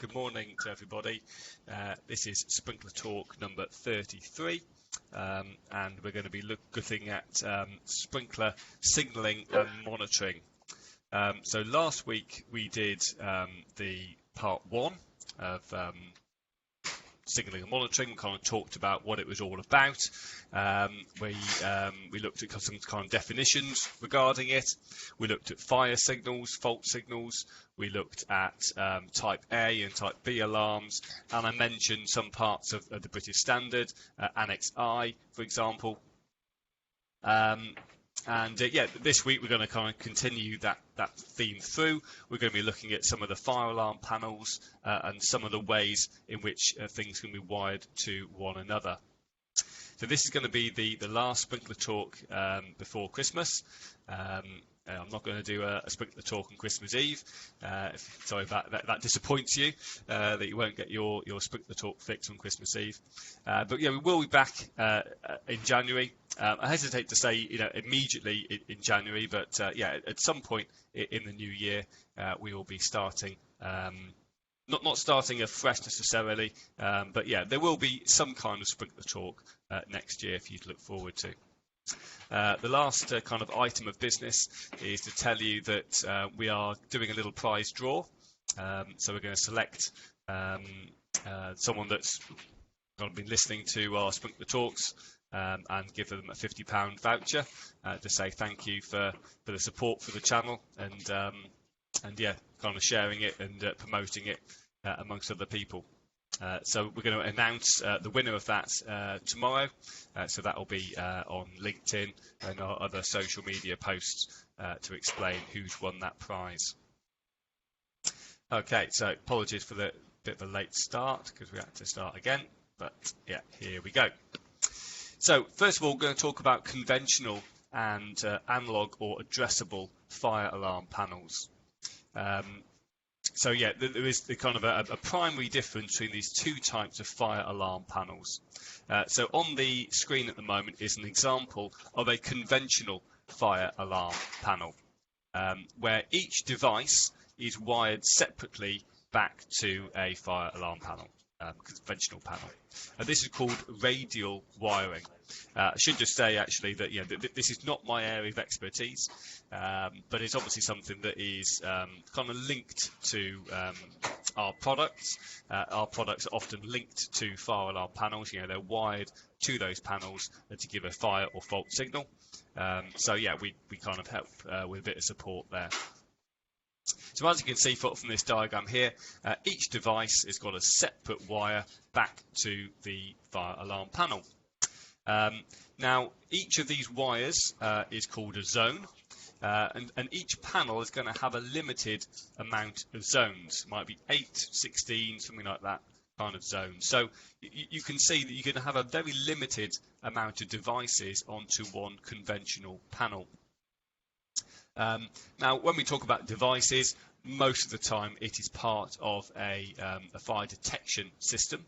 Good morning to everybody. This is Sprinkler Talk number 33, and we're going to be looking at sprinkler signalling and monitoring. So last week we did the part 1 of signalling and monitoring. We kind of talked about what it was all about. We looked at some kind of definitions regarding it. We looked at fire signals, fault signals. We looked at type A and type B alarms, and I mentioned some parts of the British Standard, Annex I, for example. This week we're going to kind of continue that theme through. We're going to be looking at some of the fire alarm panels and some of the ways in which things can be wired to one another. So this is going to be the last Sprinkler Talk before Christmas. I'm not going to do a Sprinkler Talk on Christmas Eve. Sorry if that disappoints you, that you won't get your Sprinkler Talk fix on Christmas Eve. But yeah, we will be back in January. I hesitate to say, immediately in January, but at some point in the new year, we will be starting. Not starting afresh necessarily, but yeah, there will be some kind of Sprinkler Talk next year for you to look forward to. The last kind of item of business is to tell you that we are doing a little prize draw. So we're going to select someone that's been listening to our Sprinkler Talks and give them a £50 voucher to say thank you for the support for the channel and kind of sharing it and promoting it amongst other people. So we're going to announce the winner of that tomorrow. So that will be on LinkedIn and our other social media posts to explain who's won that prize. Okay, so apologies for the bit of a late start because we had to start again. But yeah, here we go. So first of all, we're going to talk about conventional and analog or addressable fire alarm panels. So yeah, there is the kind of a primary difference between these two types of fire alarm panels. So on the screen at the moment is an example of a conventional fire alarm panel, where each device is wired separately back to a fire alarm panel, conventional panel. This is called radial wiring. I should just say actually that this is not my area of expertise, but it's obviously something that is kind of linked to our products. Our products are often linked to fire alarm panels. They're wired to those panels to give a fire or fault signal. So yeah, we kind of help with a bit of support there. So as you can see from this diagram here, each device has got a separate wire back to the fire alarm panel. Now, each of these wires is called a zone, and each panel is going to have a limited amount of zones. It might be 8, 16, something like that kind of zone. So you can see that you're going to have a very limited amount of devices onto one conventional panel. Now, when we talk about devices, most of the time it is part of a fire detection system.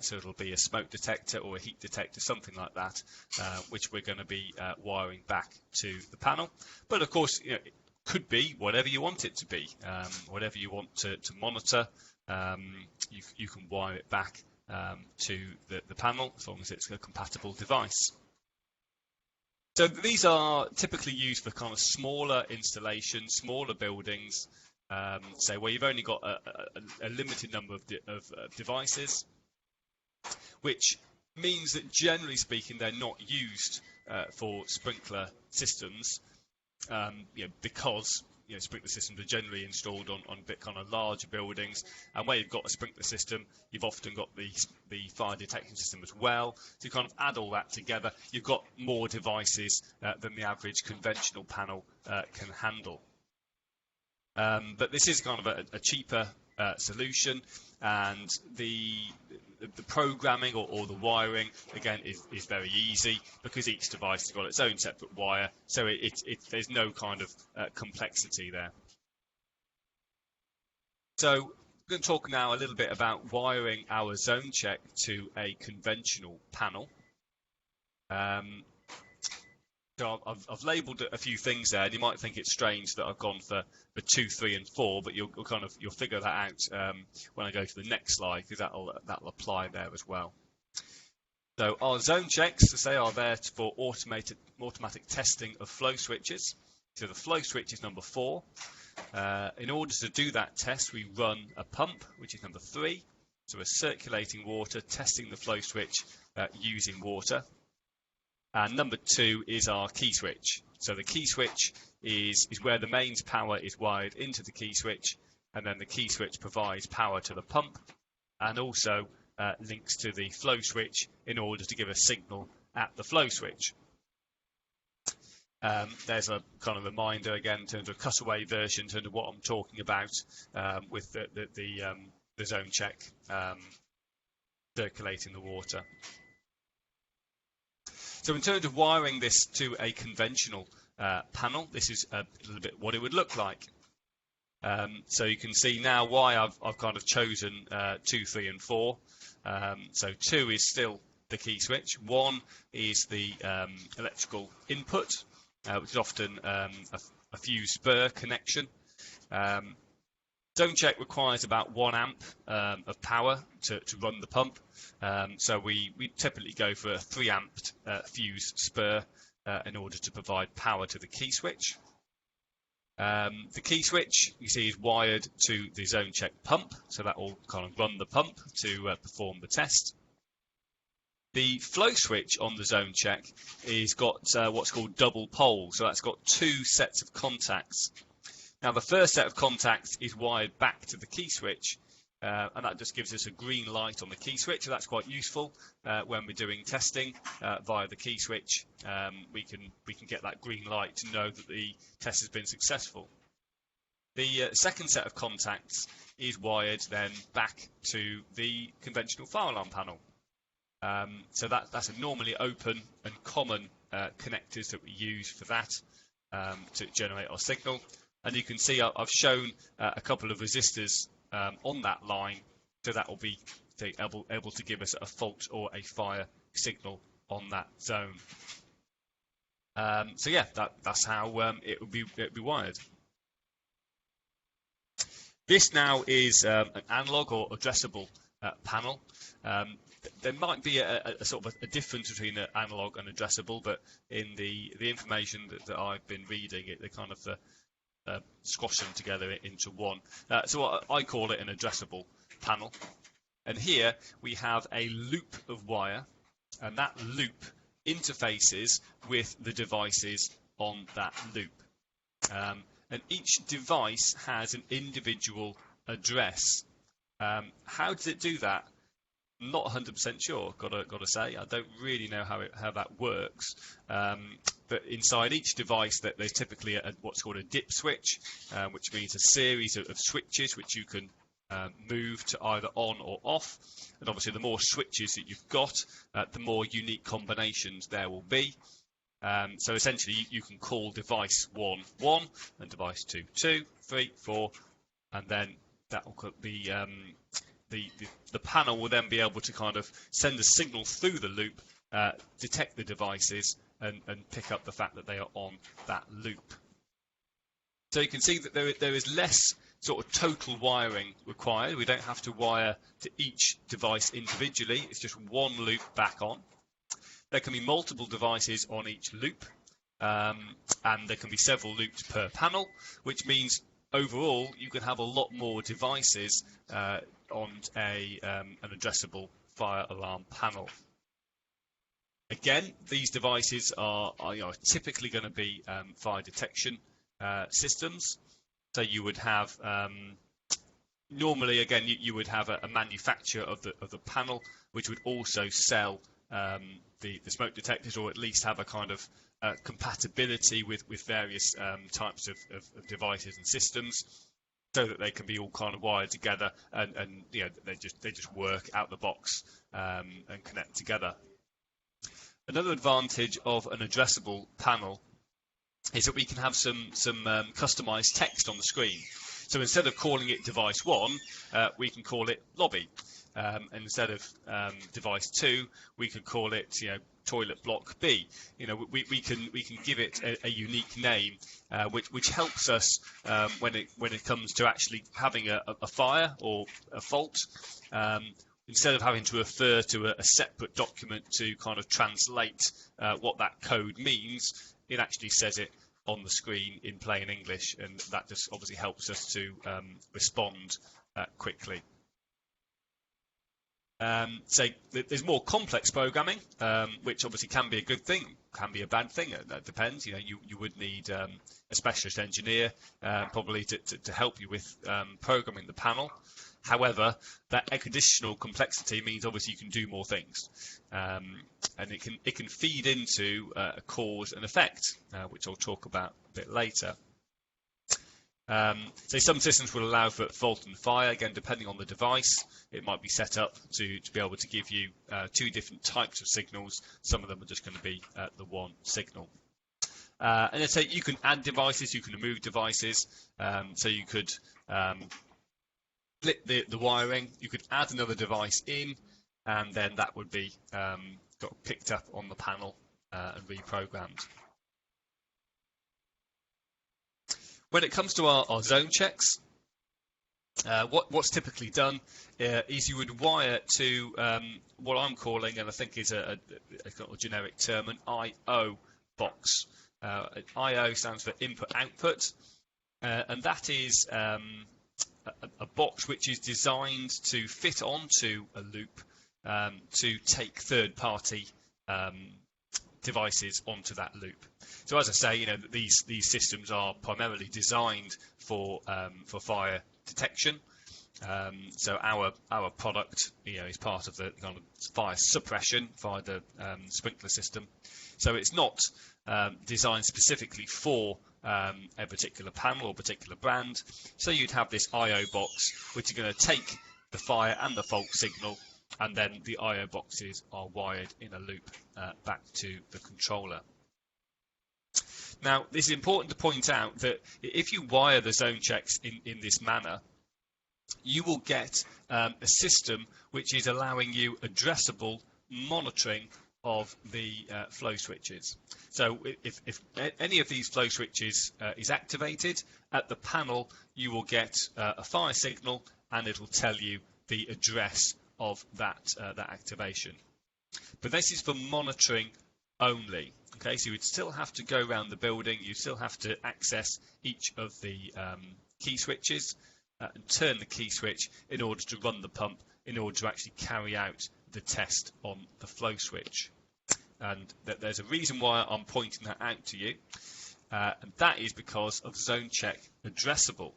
So it'll be a smoke detector or a heat detector, something like that, which we're going to be wiring back to the panel. But of course, it could be whatever you want it to be. Whatever you want to monitor, you can wire it back to the panel as long as it's a compatible device. So these are typically used for kind of smaller installations, smaller buildings, say where you've only got a limited number of devices, which means that generally speaking they're not used for sprinkler systems, because sprinkler systems are generally installed on a bit kind of larger buildings, and where you've got a sprinkler system, you've often got the fire detection system as well. So you kind of add all that together, you've got more devices than the average conventional panel can handle. But this is kind of a cheaper solution, and the programming or the wiring again is very easy because each device has got its own separate wire, so there's no kind of complexity there. So we're going to talk now a little bit about wiring our ZoneCheck to a conventional panel. So I've labelled a few things there, and you might think it's strange that I've gone for 2, 3, and 4, but you'll figure that out when I go to the next slide, because that'll apply there as well. So our zone checks, to say, are there for automatic testing of flow switches. So the flow switch is number 4. In order to do that test, we run a pump, which is number 3. So we're circulating water, testing the flow switch using water. And number 2 is our key switch. So the key switch is where the mains power is wired into the key switch, and then the key switch provides power to the pump, and also links to the flow switch in order to give a signal at the flow switch. There's a kind of reminder again in terms of cutaway version in terms of what I'm talking about with the zone check circulating the water. So in terms of wiring this to a conventional panel, this is a little bit what it would look like. So you can see now why I've kind of chosen 2, 3, and 4. So 2 is still the key switch. 1 is the electrical input, which is often a fuse spur connection. ZoneCheck requires about 1 amp of power to run the pump. So we typically go for a 3 amped fuse spur in order to provide power to the key switch. The key switch, you see, is wired to the ZoneCheck pump, so that will kind of run the pump to perform the test. The flow switch on the ZoneCheck is got what's called double pole, so that's got 2 sets of contacts. Now the first set of contacts is wired back to the key switch, and that just gives us a green light on the key switch, so that's quite useful when we're doing testing via the key switch. We can get that green light to know that the test has been successful. The second set of contacts is wired then back to the conventional fire alarm panel. So that's a normally open and common connectors that we use for that to generate our signal. And you can see I've shown a couple of resistors on that line, so that will be able to give us a fault or a fire signal on that zone. So yeah, that's how it would be wired. This now is an analog or addressable panel. There might be a sort of a difference between an analog and addressable, but in the information that I've been reading, they kind of squash them together into one. So I call it an addressable panel. And here we have a loop of wire, and that loop interfaces with the devices on that loop. And each device has an individual address. How does it do that? Not 100% sure, gotta say. I don't really know how that works. But inside each device, there's typically what's called a dip switch, which means a series of switches which you can move to either on or off. And obviously, the more switches that you've got, the more unique combinations there will be. So essentially, you can call device 1, 1, and device 2, 2, 3, 4, and then that will be the panel will then be able to kind of send a signal through the loop, detect the devices, and pick up the fact that they are on that loop. So you can see that there is less sort of total wiring required. We don't have to wire to each device individually. It's just one loop back on. There can be multiple devices on each loop, and there can be several loops per panel, which means overall you can have a lot more devices on an addressable fire alarm panel. Again, these devices are typically going to be fire detection systems. So you would have normally, again, you would have a manufacturer of the panel, which would also sell the smoke detectors, or at least have a kind of compatibility with various types of devices and systems, so that they can be all kind of wired together and they just work out the box and connect together. Another advantage of an addressable panel is that we can have some customized text on the screen. So instead of calling it device 1, we can call it lobby. and instead of device 2, we could call it, toilet block B. We can give it a unique name, which helps us when it comes to actually having a fire or a fault. Instead of having to refer to a separate document to kind of translate what that code means, it actually says it on the screen in plain English, and that just obviously helps us to respond quickly. So there's more complex programming, which obviously can be a good thing, can be a bad thing. That depends. You would need a specialist engineer probably to help you with programming the panel. However, that additional complexity means obviously you can do more things, and it can feed into a cause and effect, which I'll talk about a bit later. So some systems will allow for fault and fire. Again, depending on the device, it might be set up to be able to give you 2 different types of signals. Some of them are just going to be the one signal. And then say you can add devices, you can remove devices. So you could split the wiring, you could add another device in, and then that would be got picked up on the panel and reprogrammed. When it comes to our zone checks, what's typically done is you would wire to what I'm calling, and I think is a generic term, an I/O box. I/O stands for input-output, and that is a box which is designed to fit onto a loop to take third-party devices onto that loop. So as I say, these systems are primarily designed for fire detection. So our product, is part of the kind of fire suppression via the sprinkler system. So it's not designed specifically for a particular panel or particular brand. So you'd have this I/O box, which is going to take the fire and the fault signal, and then the I/O boxes are wired in a loop back to the controller. Now, this is important to point out that if you wire the zone checks in this manner, you will get a system which is allowing you addressable monitoring of the flow switches. So if any of these flow switches is activated, at the panel you will get a fire signal, and it will tell you the address of that activation. But this is for monitoring only. Okay, so you would still have to go around the building, you still have to access each of the key switches and turn the key switch in order to run the pump, in order to actually carry out the test on the flow switch. And there's a reason why I'm pointing that out to you, and that is because of ZoneCheck Addressable.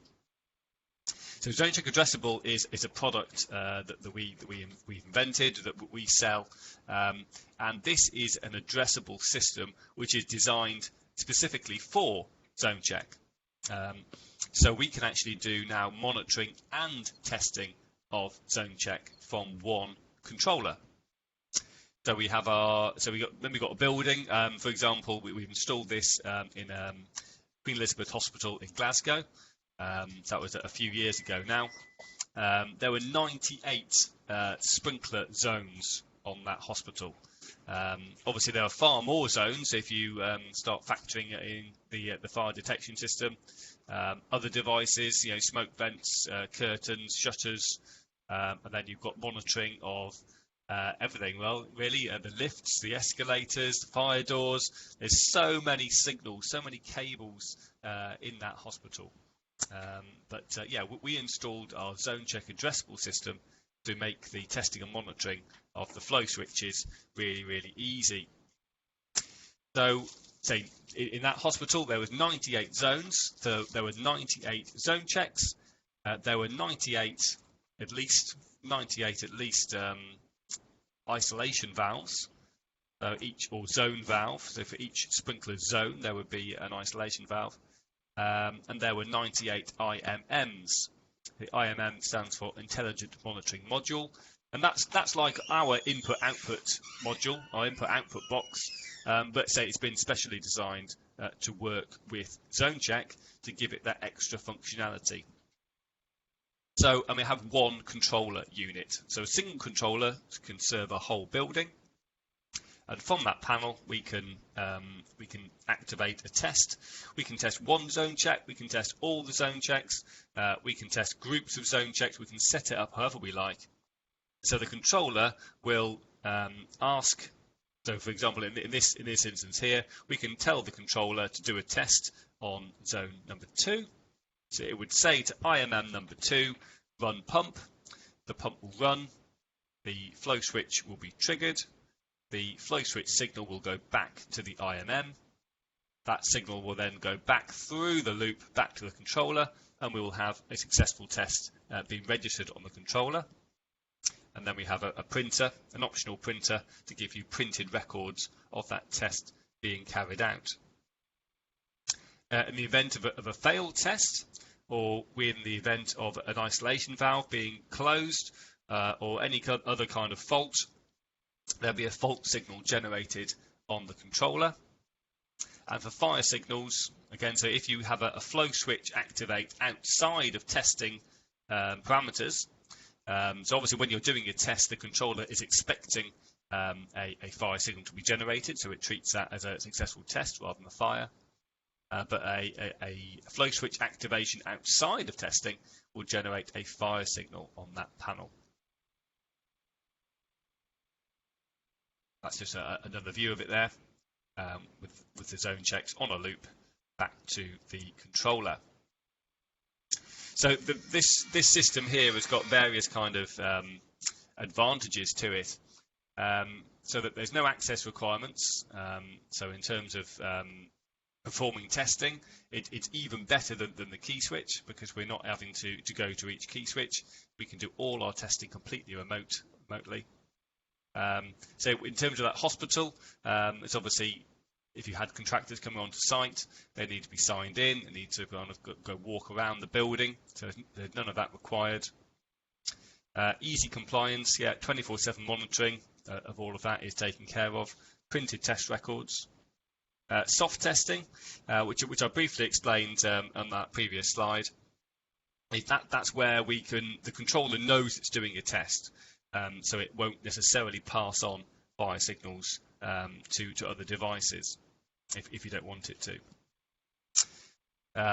So ZoneCheck Addressable is a product that we've invented, that we sell, and this is an addressable system which is designed specifically for ZoneCheck. So we can actually do now monitoring and testing of ZoneCheck from one controller. So we have we've got a building. For example, we've installed this in Queen Elizabeth Hospital in Glasgow. That was a few years ago now. There were 98 sprinkler zones on that hospital. Obviously, there are far more zones if you start factoring in the fire detection system, other devices, smoke vents, curtains, shutters, and then you've got monitoring of everything. Well, really, the lifts, the escalators, the fire doors. There's so many signals, so many cables in that hospital. We installed our ZoneCheck addressable system to make the testing and monitoring of the flow switches really, really easy. So, say in that hospital there was 98 zones, so there were 98 zone checks. There were 98 at least isolation valves. Zone valve. So for each sprinkler zone there would be an isolation valve. And there were 98 IMMs. The IMM stands for Intelligent Monitoring Module, and that's like our input-output module, our input-output box, but say it's been specially designed to work with ZoneCheck to give it that extra functionality. So, and we have one controller unit. So a single controller can serve a whole building. And from that panel, we can activate a test. We can test one zone check. We can test all the zone checks. We can test groups of zone checks. We can set it up however we like. So the controller will ask. So, for example, in this instance here, we can tell the controller to do a test on zone number 2. So it would say to IMM number 2, run pump. The pump will run. The flow switch will be triggered. The flow switch signal will go back to the IMM. That signal will then go back through the loop back to the controller, and we will have a successful test being registered on the controller. And then we have a printer, an optional printer, to give you printed records of that test being carried out. In the event of a failed test, or in the event of an isolation valve being closed, or any other kind of fault, there'll be a fault signal generated on the controller. And for fire signals, again, so if you have a flow switch activate outside of testing parameters, so obviously when you're doing your test, the controller is expecting a fire signal to be generated, so it treats that as a successful test rather than a fire. But a flow switch activation outside of testing will generate a fire signal on that panel. That's just another view of it there, with the zone checks on a loop back to the controller. So this system here has got various kind of advantages to it, so that there's no access requirements. So in terms of performing testing, it's even better than the key switch, because we're not having to go to each key switch. We can do all our testing completely remotely. So in terms of that hospital, it's obviously, if you had contractors coming onto site, they need to be signed in, they need to kind of go walk around the building, so there's none of that required. Easy compliance, 24/7 monitoring of all of that is taken care of. Printed test records. Soft testing, which I briefly explained on that previous slide. That's where the controller knows it's doing a test, so it won't necessarily pass on fire signals to other devices if you don't want it to.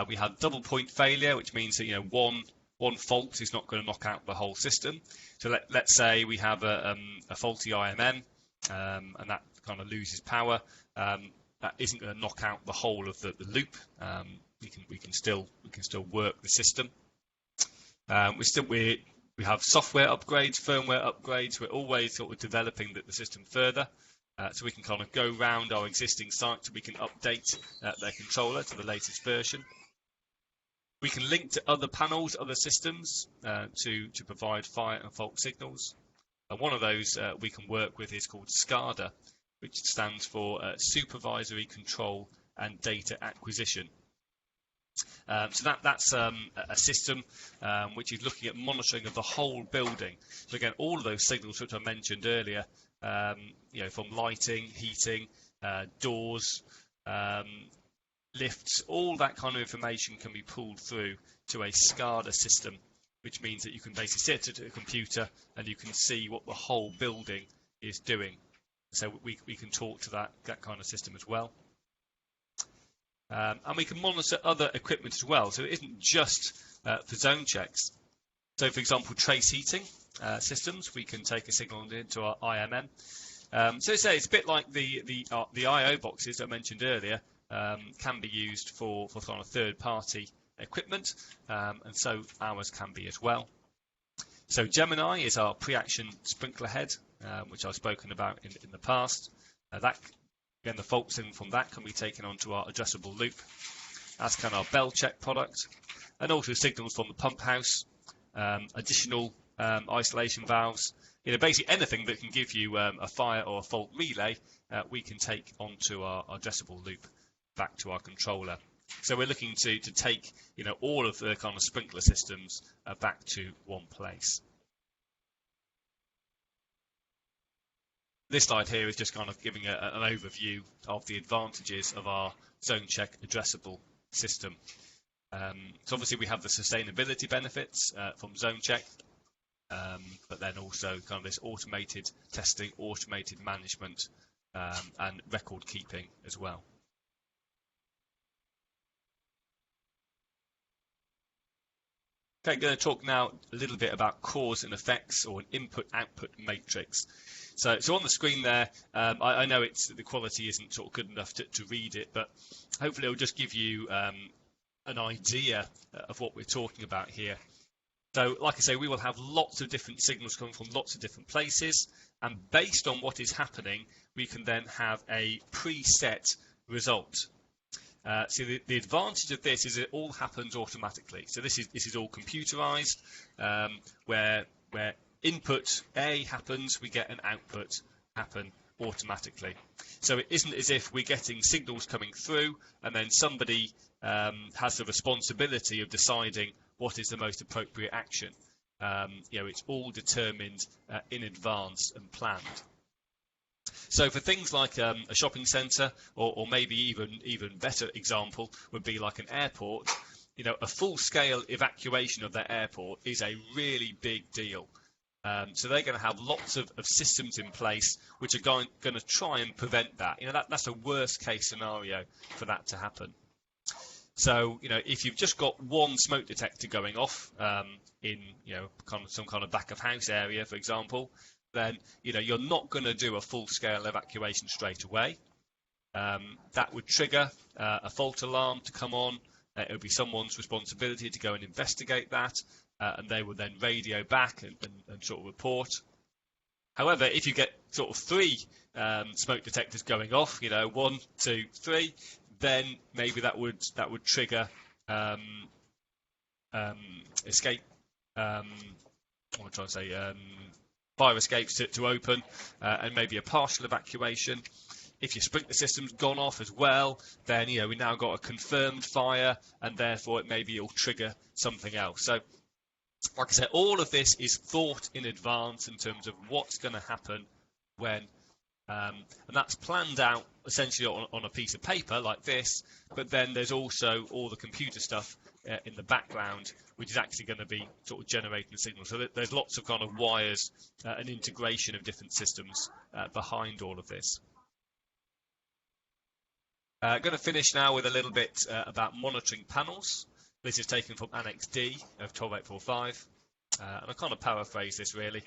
We have double point failure, which means that one fault is not going to knock out the whole system. So let's say we have a faulty IMM, and that kind of loses power. That isn't going to knock out the whole of the loop. We can still work the system. We have software upgrades, firmware upgrades. We're always sort of developing the system further, so we can kind of go round our existing sites. We can update their controller to the latest version. We can link to other panels, other systems to provide fire and fault signals. And one of those we can work with is called SCADA, which stands for Supervisory Control and Data Acquisition. So that's a system which is looking at monitoring of the whole building. So again, all of those signals which I mentioned earlier, from lighting, heating, doors, lifts, all that kind of information can be pulled through to a SCADA system, which means that you can basically sit at a computer and you can see what the whole building is doing. So we can talk to that kind of system as well. And we can monitor other equipment as well. So it isn't just for zone checks. So, for example, trace heating systems, we can take a signal into our IMM. So it's a bit like the I/O boxes that I mentioned earlier, can be used for kind of third-party equipment, and so ours can be as well. So Gemini is our pre-action sprinkler head, which I've spoken about in the past. Again, the fault signal from that can be taken onto our addressable loop, as can our bell check product, and also signals from the pump house, additional isolation valves. Basically anything that can give you a fire or a fault relay, we can take onto our addressable loop back to our controller. So we're looking to take all of the kind of sprinkler systems back to one place. This slide here is just kind of giving an overview of the advantages of our ZoneCheck addressable system. So obviously we have the sustainability benefits from ZoneCheck, but then also kind of this automated testing, automated management, and record keeping as well. Okay, going to talk now a little bit about cause and effects, or an input-output matrix. So on the screen there, I know the quality isn't sort of good enough to read it, but hopefully it'll just give you an idea of what we're talking about here. So like I say, we will have lots of different signals coming from lots of different places, and based on what is happening, we can then have a preset result. So the advantage of this is it all happens automatically. So this is all computerized, where input A happens, we get an output happen automatically. So it isn't as if we're getting signals coming through and then somebody has the responsibility of deciding what is the most appropriate action. It's all determined in advance and planned. So for things like a shopping centre, or maybe even better example would be like an airport, a full-scale evacuation of that airport is a really big deal. So they're going to have lots of systems in place which are going to try and prevent that. That's a worst-case scenario for that to happen. So, if you've just got one smoke detector going off in, some kind of back-of-house area, for example, then, you're not going to do a full-scale evacuation straight away. That would trigger a fault alarm to come on. It would be someone's responsibility to go and investigate that, and they would then radio back and sort of report. However, if you get sort of 3 smoke detectors going off, 1, 2, 3, then maybe that would trigger escape. What am I trying to say? Fire escapes to open, and maybe a partial evacuation. If your sprinkler system's gone off as well, then we now got a confirmed fire, and therefore it'll trigger something else. So, like I said, all of this is thought in advance in terms of what's going to happen when, and that's planned out essentially on a piece of paper like this. But then there's also all the computer stuff in the background, which is actually going to be sort of generating the signal. So there's lots of kind of wires and integration of different systems behind all of this. Going to finish now with a little bit about monitoring panels. This is taken from Annex D of 12845, and I kind of paraphrase this really.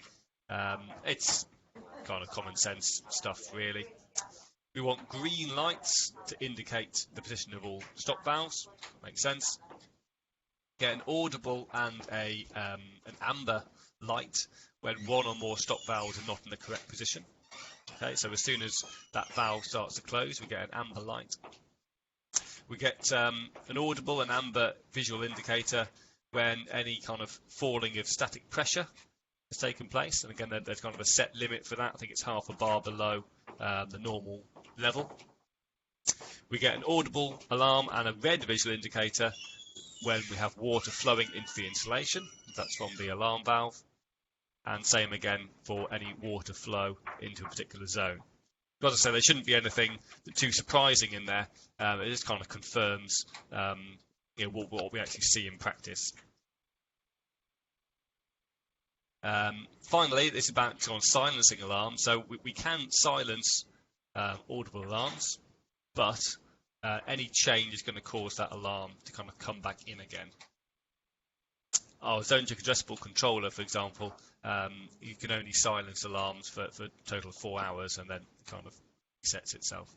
It's kind of common sense stuff really. We want green lights to indicate the position of all stop valves. Makes sense. Get an audible and an amber light when one or more stop valves are not in the correct position. Okay, so as soon as that valve starts to close, we get an amber light. We get an audible and amber visual indicator when any kind of falling of static pressure has taken place. And again, there's kind of a set limit for that. I think it's half a bar below the normal level. We get an audible alarm and a red visual indicator when we have water flowing into the insulation. That's from the alarm valve. And same again for any water flow into a particular zone. As I say, there shouldn't be anything too surprising in there. It just kind of confirms what we actually see in practice. Finally, this is about silencing alarms. So we can silence audible alarms, but any change is going to cause that alarm to kind of come back in again. Our ZoneCheck addressable controller, for example, you can only silence alarms for a total of 4 hours, and then it kind of resets itself.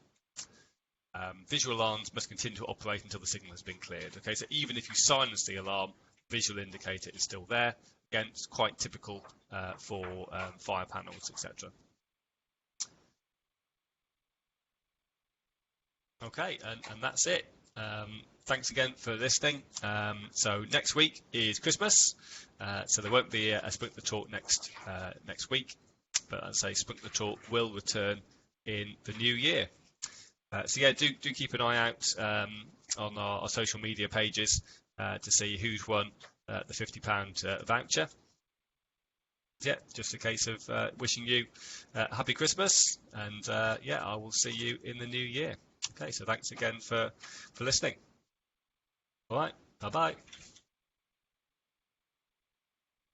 Visual alarms must continue to operate until the signal has been cleared. Okay, so even if you silence the alarm, visual indicator is still there. Again, it's quite typical for fire panels, etc. Okay, and that's it. Thanks again for listening. So next week is Christmas, so there won't be a Sprinkler Talk next week, but as I say, Sprinkler Talk will return in the new year. So yeah, do keep an eye out on our social media pages to see who's won the £50 voucher. Yeah, just a case of wishing you a happy Christmas, and yeah, I will see you in the new year. Okay, so thanks again for listening. All right. Bye-bye.